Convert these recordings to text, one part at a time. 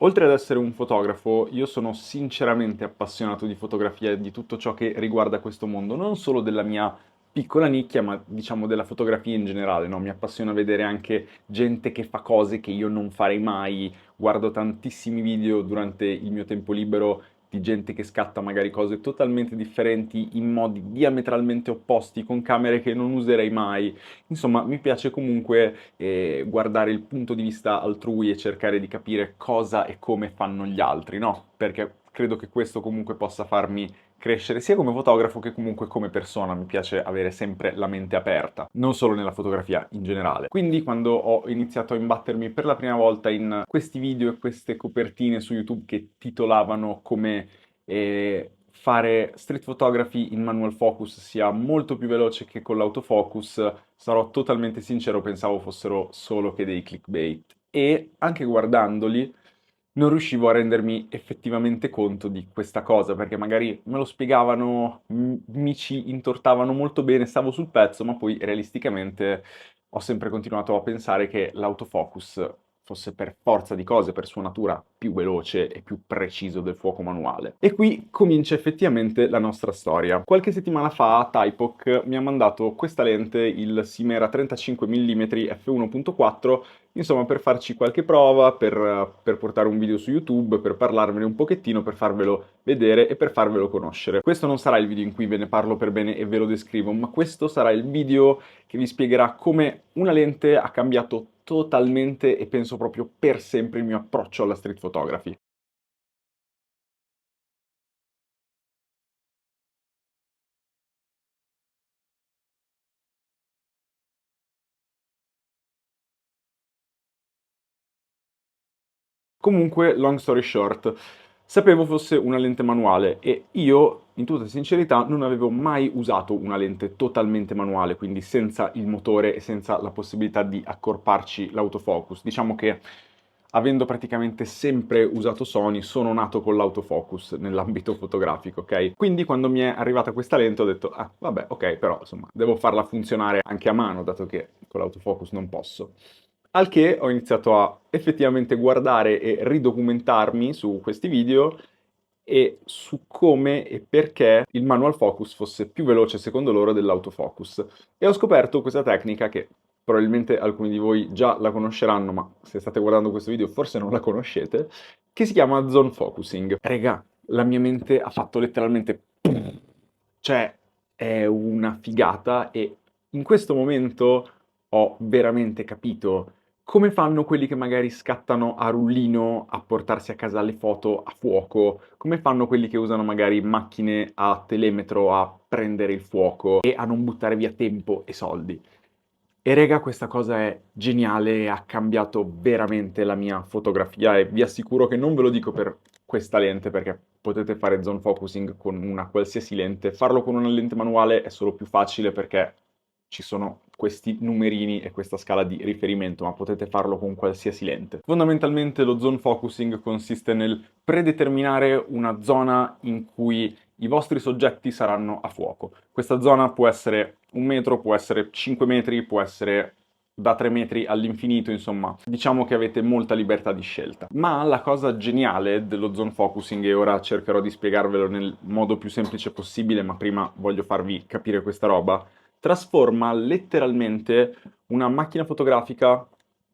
Oltre ad essere un fotografo, io sono sinceramente appassionato di fotografia e di tutto ciò che riguarda questo mondo, non solo della mia piccola nicchia, ma diciamo della fotografia in generale, no? Mi appassiona vedere anche gente che fa cose che io non farei mai, guardo tantissimi video durante il mio tempo libero di gente che scatta magari cose totalmente differenti in modi diametralmente opposti, con camere che non userei mai. Insomma, mi piace comunque guardare il punto di vista altrui e cercare di capire cosa e come fanno gli altri, no? Perché credo che questo comunque possa farmi crescere sia come fotografo che comunque come persona. Mi piace avere sempre la mente aperta, non solo nella fotografia in generale. Quindi quando ho iniziato a imbattermi per la prima volta in questi video e queste copertine su YouTube che titolavano come fare street photography in manual focus sia molto più veloce che con l'autofocus, sarò totalmente sincero, pensavo fossero solo che dei clickbait. E anche guardandoli non riuscivo a rendermi effettivamente conto di questa cosa, perché magari me lo spiegavano, mi ci intortavano molto bene, stavo sul pezzo, ma poi realisticamente ho sempre continuato a pensare che l'autofocus fosse per forza di cose, per sua natura, più veloce e più preciso del fuoco manuale. E qui comincia effettivamente la nostra storia. Qualche settimana fa Typoc mi ha mandato questa lente, il Simera 35 mm f1.4, insomma per farci qualche prova, per portare un video su YouTube, per parlarvene un pochettino, per farvelo vedere e per farvelo conoscere. Questo non sarà il video in cui ve ne parlo per bene e ve lo descrivo, ma questo sarà il video che vi spiegherà come una lente ha cambiato totalmente e penso proprio per sempre il mio approccio alla street photography. Comunque, long story short, sapevo fosse una lente manuale e io, in tutta sincerità, non avevo mai usato una lente totalmente manuale, quindi senza il motore e senza la possibilità di accorparci l'autofocus. Diciamo che, avendo praticamente sempre usato Sony, sono nato con l'autofocus nell'ambito fotografico, ok? Quindi quando mi è arrivata questa lente ho detto, ah, vabbè, ok, però insomma, devo farla funzionare anche a mano, dato che con l'autofocus non posso. Al che ho iniziato a effettivamente guardare e ridocumentarmi su questi video e su come e perché il manual focus fosse più veloce secondo loro dell'autofocus. E ho scoperto questa tecnica che probabilmente alcuni di voi già la conosceranno, ma se state guardando questo video forse non la conoscete, che si chiama zone focusing. Regà, la mia mente ha fatto letteralmente cioè è una figata e in questo momento ho veramente capito come fanno quelli che magari scattano a rullino a portarsi a casa le foto a fuoco, come fanno quelli che usano magari macchine a telemetro a prendere il fuoco e a non buttare via tempo e soldi. E rega, questa cosa è geniale e ha cambiato veramente la mia fotografia e vi assicuro che non ve lo dico per questa lente perché potete fare zone focusing con una qualsiasi lente. Farlo con una lente manuale è solo più facile perché ci sono questi numerini e questa scala di riferimento, ma potete farlo con qualsiasi lente. Fondamentalmente lo zone focusing consiste nel predeterminare una zona in cui i vostri soggetti saranno a fuoco. Questa zona può essere 1 metro, può essere 5 metri, può essere da 3 metri all'infinito, insomma, diciamo che avete molta libertà di scelta. Ma la cosa geniale dello zone focusing, e ora cercherò di spiegarvelo nel modo più semplice possibile, ma prima voglio farvi capire questa roba, trasforma letteralmente una macchina fotografica,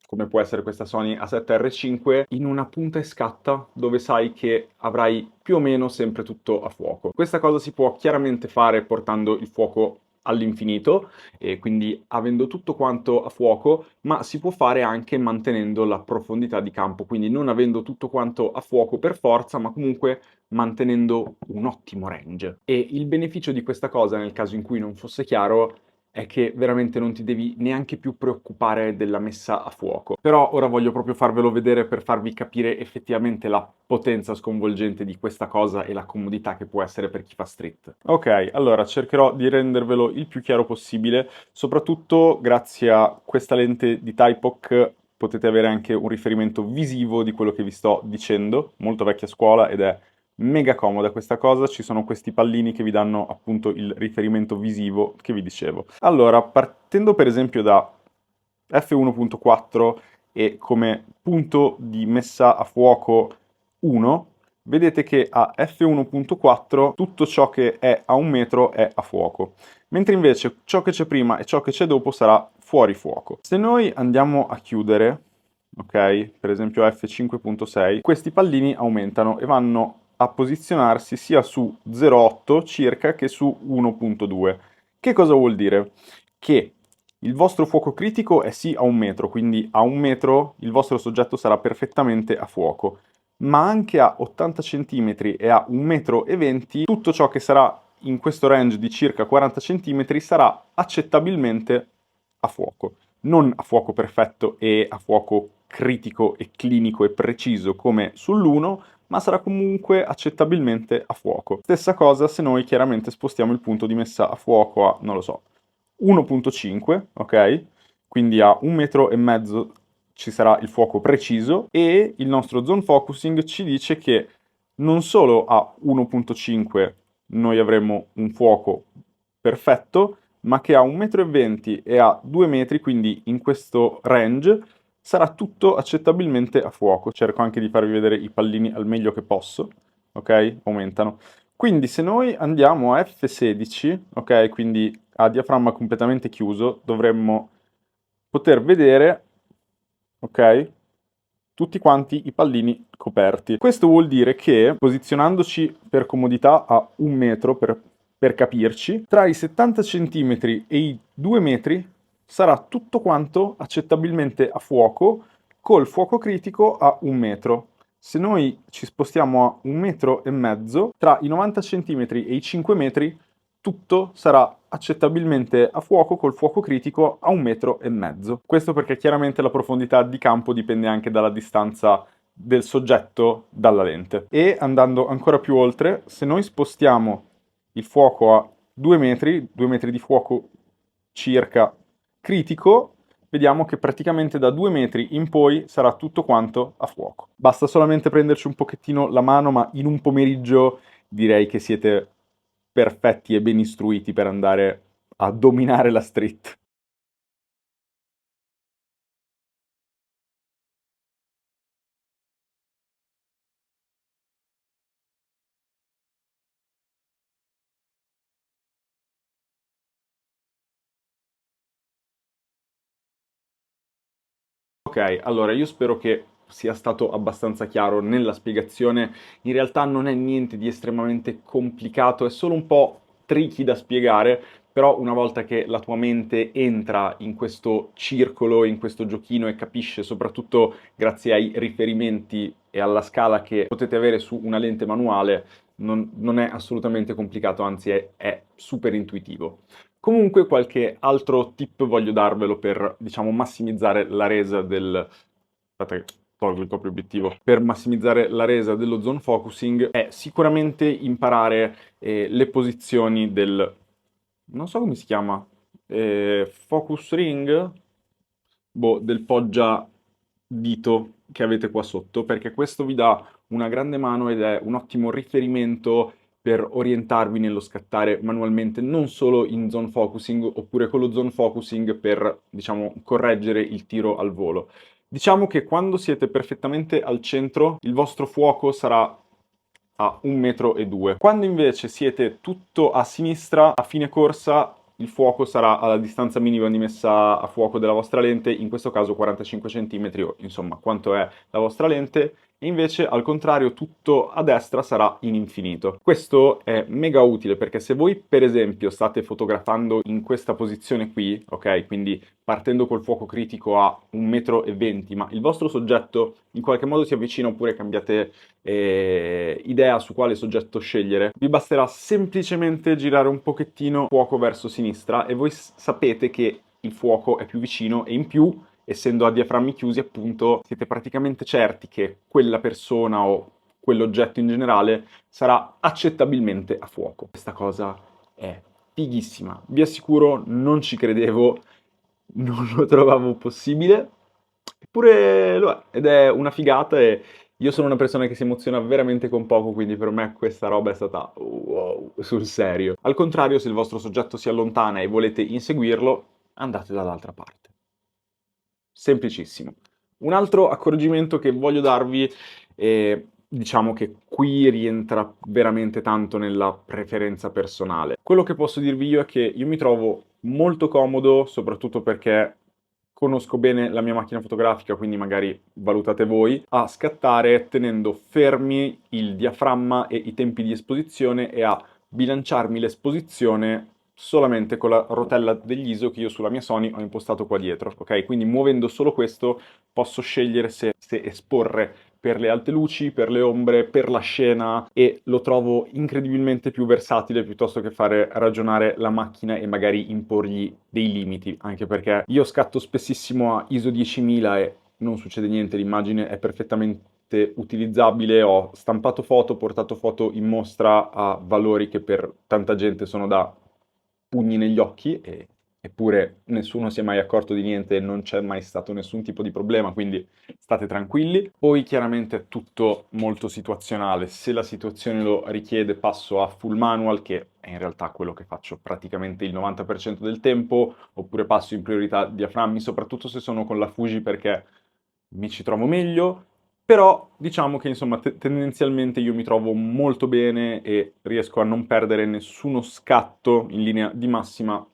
come può essere questa Sony A7R5, in una punta e scatta dove sai che avrai più o meno sempre tutto a fuoco. Questa cosa si può chiaramente fare portando il fuoco all'infinito e quindi avendo tutto quanto a fuoco, ma si può fare anche mantenendo la profondità di campo, quindi non avendo tutto quanto a fuoco per forza, ma comunque mantenendo un ottimo range. E il beneficio di questa cosa, nel caso in cui non fosse chiaro, è che veramente non ti devi neanche più preoccupare della messa a fuoco. Però ora voglio proprio farvelo vedere per farvi capire effettivamente la potenza sconvolgente di questa cosa e la comodità che può essere per chi fa street. Ok, allora cercherò di rendervelo il più chiaro possibile, soprattutto grazie a questa lente di Typoc potete avere anche un riferimento visivo di quello che vi sto dicendo, molto vecchia scuola ed è mega comoda questa cosa, ci sono questi pallini che vi danno appunto il riferimento visivo che vi dicevo. Allora, partendo per esempio da f1.4 e come punto di messa a fuoco 1, vedete che a F1.4 tutto ciò che è a 1 metro è a fuoco, mentre invece ciò che c'è prima e ciò che c'è dopo sarà fuori fuoco. Se noi andiamo a chiudere, ok, per esempio a F5.6, questi pallini aumentano e vanno a posizionarsi sia su 0,8 circa che su 1.2. Che cosa vuol dire? Che il vostro fuoco critico è sì a 1 metro, quindi a 1 metro il vostro soggetto sarà perfettamente a fuoco, ma anche a 80 cm e a 1,20 m, tutto ciò che sarà in questo range di circa 40 cm sarà accettabilmente a fuoco. Non a fuoco perfetto e a fuoco critico e clinico e preciso come sull'1, ma sarà comunque accettabilmente a fuoco. Stessa cosa se noi chiaramente spostiamo il punto di messa a fuoco a, non lo so, 1.5, ok? Quindi a 1,5 m ci sarà il fuoco preciso e il nostro zone focusing ci dice che non solo a 1.5 noi avremo un fuoco perfetto, ma che a 1,20 m e a 2 metri, quindi in questo range, sarà tutto accettabilmente a fuoco. Cerco anche di farvi vedere i pallini al meglio che posso, ok? Aumentano. Quindi se noi andiamo a F16, ok? Quindi a diaframma completamente chiuso, dovremmo poter vedere, ok? Tutti quanti i pallini coperti. Questo vuol dire che, posizionandoci per comodità a 1 metro, per capirci, tra i 70 cm e i 2 metri sarà tutto quanto accettabilmente a fuoco, col fuoco critico a 1 metro. Se noi ci spostiamo a 1,5 m, tra i 90 cm e i 5 metri, tutto sarà accettabilmente a fuoco col fuoco critico a 1,5 m. Questo perché chiaramente la profondità di campo dipende anche dalla distanza del soggetto dalla lente. E andando ancora più oltre, se noi spostiamo il fuoco a 2 metri, 2 metri di fuoco circa critico, vediamo che praticamente da 2 metri in poi sarà tutto quanto a fuoco. Basta solamente prenderci un pochettino la mano, ma in un pomeriggio direi che siete perfetti e ben istruiti per andare a dominare la street. Ok, allora io spero che sia stato abbastanza chiaro nella spiegazione. In realtà non è niente di estremamente complicato, è solo un po' tricky da spiegare, però una volta che la tua mente entra in questo circolo, in questo giochino e capisce, soprattutto grazie ai riferimenti e alla scala che potete avere su una lente manuale, non è assolutamente complicato, anzi è super intuitivo. Comunque qualche altro tip voglio darvelo per, diciamo, massimizzare la resa del... Aspetta che tolgo il copriobiettivo. Per massimizzare la resa dello zone focusing è sicuramente imparare le posizioni del... non so come si chiama, focus ring? Boh, del poggia dito che avete qua sotto, perché questo vi dà una grande mano ed è un ottimo riferimento per orientarvi nello scattare manualmente, non solo in zone focusing, oppure con lo zone focusing per, diciamo, correggere il tiro al volo. Diciamo che quando siete perfettamente al centro, il vostro fuoco sarà a 1,2 m. Quando invece siete tutto a sinistra, a fine corsa, il fuoco sarà alla distanza minima di messa a fuoco della vostra lente, in questo caso 45 cm o insomma quanto è la vostra lente, e invece al contrario tutto a destra sarà in infinito. Questo è mega utile perché se voi per esempio state fotografando in questa posizione qui, ok, quindi partendo col fuoco critico a 1,20 m, ma il vostro soggetto in qualche modo si avvicina oppure cambiate idea su quale soggetto scegliere, vi basterà semplicemente girare un pochettino fuoco verso sinistra e voi sapete che il fuoco è più vicino e in più, essendo a diaframmi chiusi, appunto, siete praticamente certi che quella persona o quell'oggetto in generale sarà accettabilmente a fuoco. Questa cosa è fighissima. Vi assicuro, non ci credevo, non lo trovavo possibile, eppure lo è, ed è una figata e io sono una persona che si emoziona veramente con poco, quindi per me questa roba è stata wow, sul serio. Al contrario, se il vostro soggetto si allontana e volete inseguirlo, andate dall'altra parte. Semplicissimo. Un altro accorgimento che voglio darvi, diciamo che qui rientra veramente tanto nella preferenza personale. Quello che posso dirvi io è che io mi trovo molto comodo, soprattutto perché conosco bene la mia macchina fotografica, quindi magari valutate voi, a scattare tenendo fermi il diaframma e i tempi di esposizione e a bilanciarmi l'esposizione solamente con la rotella degli ISO che io sulla mia Sony ho impostato qua dietro, ok? Quindi muovendo solo questo posso scegliere se esporre per le alte luci, per le ombre, per la scena e lo trovo incredibilmente più versatile piuttosto che fare ragionare la macchina e magari imporgli dei limiti, anche perché io scatto spessissimo a ISO 10.000 e non succede niente, l'immagine è perfettamente utilizzabile, ho stampato foto, portato foto in mostra a valori che per tanta gente sono da pugni negli occhi, eppure nessuno si è mai accorto di niente e non c'è mai stato nessun tipo di problema, quindi state tranquilli. Poi chiaramente è tutto molto situazionale, se la situazione lo richiede passo a full manual, che è in realtà quello che faccio praticamente il 90% del tempo, oppure passo in priorità diaframmi, soprattutto se sono con la Fuji perché mi ci trovo meglio, però diciamo che insomma tendenzialmente io mi trovo molto bene e riesco a non perdere nessuno scatto in linea di massima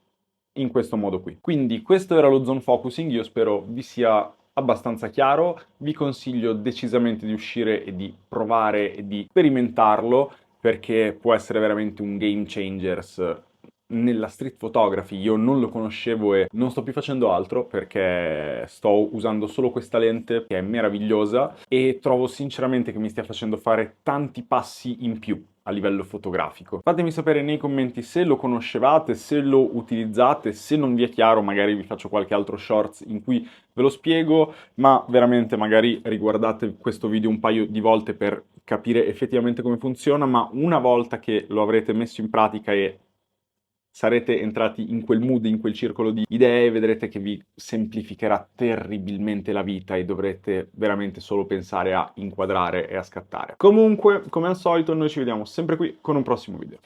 in questo modo qui. Quindi questo era lo zone focusing, io spero vi sia abbastanza chiaro, vi consiglio decisamente di uscire e di provare e di sperimentarlo perché può essere veramente un game changers nella street photography. Io non lo conoscevo e non sto più facendo altro perché sto usando solo questa lente che è meravigliosa e trovo sinceramente che mi stia facendo fare tanti passi in più a livello fotografico. Fatemi sapere nei commenti se lo conoscevate, se lo utilizzate, se non vi è chiaro magari vi faccio qualche altro shorts in cui ve lo spiego, ma veramente magari riguardate questo video un paio di volte per capire effettivamente come funziona, ma una volta che lo avrete messo in pratica e sarete entrati in quel mood, in quel circolo di idee, vedrete che vi semplificherà terribilmente la vita e dovrete veramente solo pensare a inquadrare e a scattare. Comunque, come al solito, noi ci vediamo sempre qui con un prossimo video.